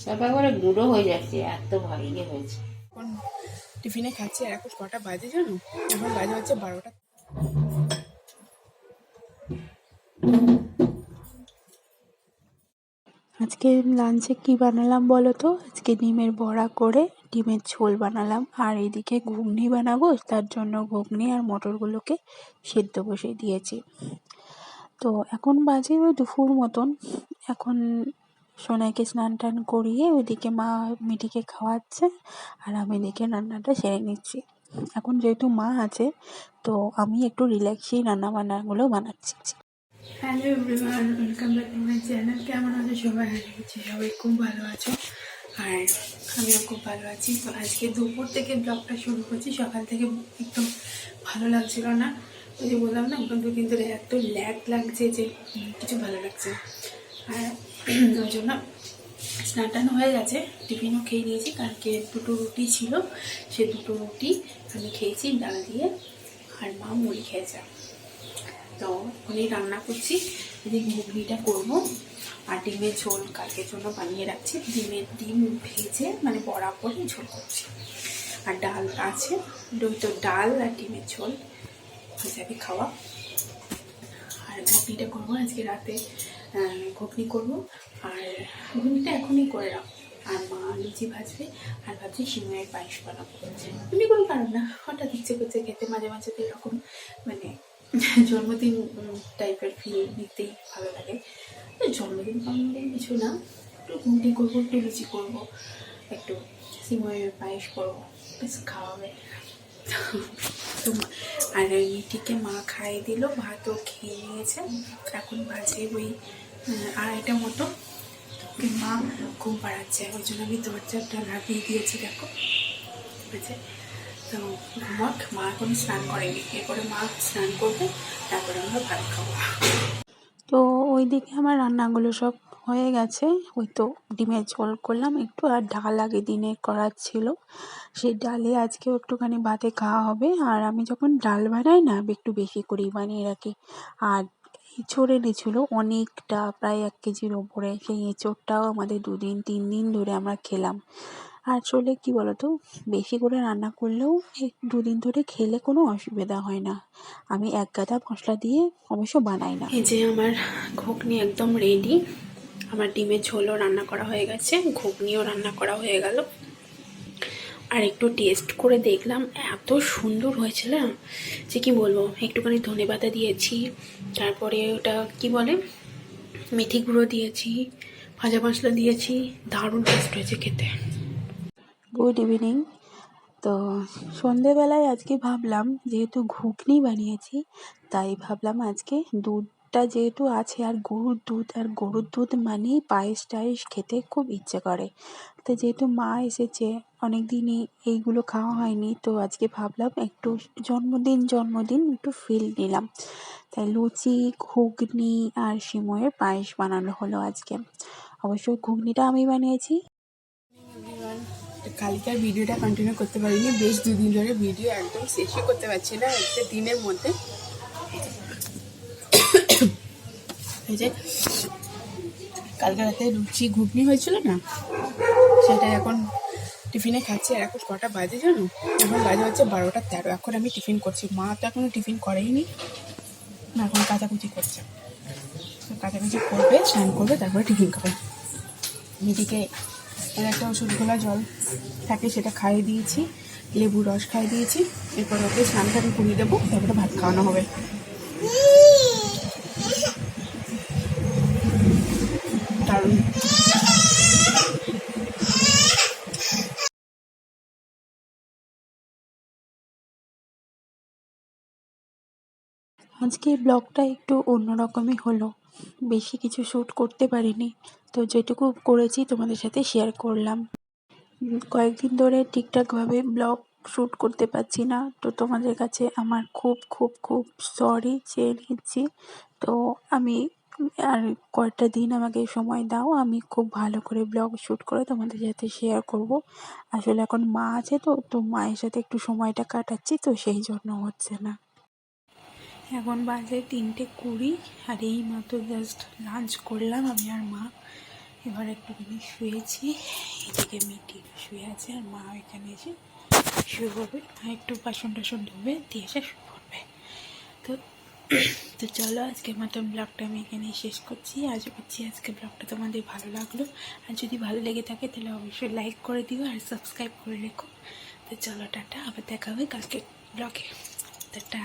সব একবারে গুঁড়ো হয়ে যাচ্ছে, এত ভারী হয়েছে। এখন টিফিনে খাচ্ছি। আর এখন কটা বাজে জানো? এখন বাজে হচ্ছে 12টা। আজকে লাঞ্চে কি বানালাম বলো তো? আজকে ডিমের বড়া করে ডিমের ঝোল বানালাম, আর এদিকে ঘুগনি বানাবো, তার জন্য ঘুগনি আর মটরগুলোকে সেদ্ধ বসিয়ে দিয়েছি। তো এখন বাজে ওই দুপুর মতন। এখন সোনাইকে স্নান টান করিয়ে ওইদিকে মা মিঠিকে খাওয়াচ্ছে, আর আমি এদিকে রান্নাটা সেরে নিচ্ছি। এখন যেহেতু মা আছে, তো আমি একটু রিল্যাক্সেই রান্না বান্নাগুলো বানাচ্ছি। Hello everyone, welcome back to my channel. কেমন আছো সবাই? আশা করছি সবাই খুব ভালো আছো, আর আমিও খুব ভালো আছি। তো আজকে দুপুর থেকে ব্লগটা শুরু করছি। সকাল থেকে একদম ভালো লাগছিল না, ওই যে বললাম না, দুদিন ধরে এত ল্যাগ লাগছে যে কিছু ভালো লাগছে না। আর ওই জন্য স্নান টান হয়ে গেছে, টিফিনও খেয়ে নিয়েছি। কালকে দুটো রুটি ছিল, সে দুটো রুটি আমি খেয়েছি ডাল দিয়ে, আর মা মুড়ি খেয়েছে। তো ওখানেই রান্না করছি, এদিকে ঘুগনিটা করবো, আর ডিমের ঝোল কালকের জন্য বানিয়ে রাখছি। ডিম ভেজে মানে বড়া করে ঝোল করছি, আর ডাল আছে, তো ডাল আর ডিমের ঝোল হয়ে যাবে খাওয়া। আর ঘুগনিটা করবো আজকে রাতে, ঘুগনি করবো, আর ঘুগনিটা এখনই করে রাখবো। আর মা লুচি ভাজবে, আর ভাবছি সিমইয়ের পায়েস বানাবো। এমনি কোনো কারণ না, হঠাৎ ইচ্ছে করছে খেতে। মাঝে মাঝে তো এরকম মানে জন্মদিন টাইপের ফিল নিতেই ভালো লাগে। জন্মদিন কিছু না, একটু ঘুগনি করবো, একটু লুচি করবো, একটু সিমইয়ের পায়েস করবো, বেশ খাওয়াবে। তো আর মিঠিকে মা খাইয়ে দিল, ভাতও খেয়ে নিয়েছে। এখন বাজে ওই 2:30 মতো। মা ঘুম পাড়াচ্ছে, ওই জন্য আমি দরজাটা লাগিয়ে দিয়েছি। দেখো আছে, তো ঘুমাক। মা এখন স্নান করেনি, এরপরে মা স্নান করবে, তারপরে আমরা ভাত খাবো। তো ওইদিকে আমার রান্নাগুলো সব হয়ে গেছে। ওই তো ডিমের ঝোল করলাম একটু, আর ডাল আগে দিনে করার ছিল, সেই ডালে আজকেও একটুখানি ভাতে খাওয়া হবে। আর আমি যখন ডাল বানাই না, আমি একটু বেশি করেই বানিয়ে রাখি। আর এঁচোড় এনেছিল অনেকটা, প্রায় 1 কেজির ওপরে। সেই এঁচোড়টাও আমাদের 2-3 দিন ধরে আমরা খেলাম। আসলে কি বলতো, বেশি করে রান্না করলেও 2 দিন ধরে খেলে কোনো অসুবিধা হয় না। আমি 1 গাদা মশলা দিয়ে অবশ্য বানাই না। এই যে আমার ঘুগনি একদম রেডি, আমার ডিমের ঝোলও রান্না করা হয়ে গেছে, ঘুগনিও রান্না করা হয়ে গেল। আর একটু টেস্ট করে দেখলাম, এত সুন্দর হয়েছিল না যে কি বলবো। একটুখানি ধনেপাতা দিয়েছি, তারপরে ওটা কি বলে মেথি গুঁড়ো দিয়েছি, ভাজা মশলা দিয়েছি, দারুণ টেস্ট হয়েছে খেতে। Good evening. তো সন্ধেবেলায় আজকে ভাবলাম, যেহেতু ঘুগনি বানিয়েছি, তাই ভাবলাম আজকে দুধটা যেহেতু আছে, আর গরুর দুধ মানেই পায়েস টায়েস খেতে খুব ইচ্ছে করে। তো যেহেতু মা এসেছে, অনেক দিনই এইগুলো খাওয়া হয়নি, তো আজকে ভাবলাম একটু জন্মদিন একটু ফিল নিলাম। তাই লুচি, ঘুগনি আর সিমইয়ের পায়েস বানানো হলো আজকে। অবশ্য ঘুগনিটা আমি বানিয়েছি। কালকের ভিডিওটা কন্টিনিউ করতে পারিনি, বেশ 2 দিন ধরে ভিডিও একদম শেষই করতে পারছি না একটা দিনের মধ্যে। এই যে কালকে রাতে লুচি ঘুগনি হয়েছিল না, সেটা এখন টিফিনে খাচ্ছি। আর এখন কটা বাজে জানো? এখন বাজে হচ্ছে 12টা 13। এখন আমি টিফিন করছি, মা তো এখনো টিফিন করেইনি, এখন কাচাকুচি করছে। কাচাকুচি করবে, স্নান করবে, তারপরে টিফিন খাবে। মেয়েদিকে একটা ওষুধ ঘোলা জল থাকে, সেটা খাইয়ে দিয়েছি, লেবুর রস খাইয়ে দিয়েছি। এরপর ওকে স্নান টান করিয়ে দেবো, তারপরে ভাত খাওয়ানো হবে। দারুণ। আজকে ব্লগটা একটু অন্যরকমই হলো, বেশি কিছু শ্যুট করতে পারিনি, তো যেটুকু করেছি তোমাদের সাথে শেয়ার করলাম। কয়েকদিন ধরে ঠিকঠাকভাবে ব্লগ শ্যুট করতে পারছি না, তো তোমাদের কাছে আমার খুব খুব খুব সরি চেয়ে নিচ্ছি। তো আমি আর কয়েকটা দিন আমাকে সময় দাও, আমি খুব ভালো করে ব্লগ শ্যুট করে তোমাদের সাথে শেয়ার করব। আসলে এখন মা আছে, তো মায়ের সাথে একটু সময়টা কাটাচ্ছি, তো সেই জন্য হচ্ছে না। এখন বাজে 3:20, আর এই মাত্র জাস্ট লাঞ্চ করলাম আমি আর মা। এবার একটুখানি শুয়েছি, এদিকে মিটি শুয়ে আছে আর মা এখানে এসে শুয়ে পড়বে, আর একটু বাসন টাসন ধুবে দিয়ে এসে শুয়ে পড়বে। তো তো চলো আজকের মতন ব্লগটা আমি এখানেই শেষ করছি। আশা করছি আজকে ব্লগটা তোমাদের ভালো লাগলো, আর যদি ভালো লেগে থাকে তাহলে অবশ্যই লাইক করে দিও আর সাবস্ক্রাইব করে রেখো। তো চলো টাটা, আবার দেখা হবে কালকে ব্লগে। টাটা।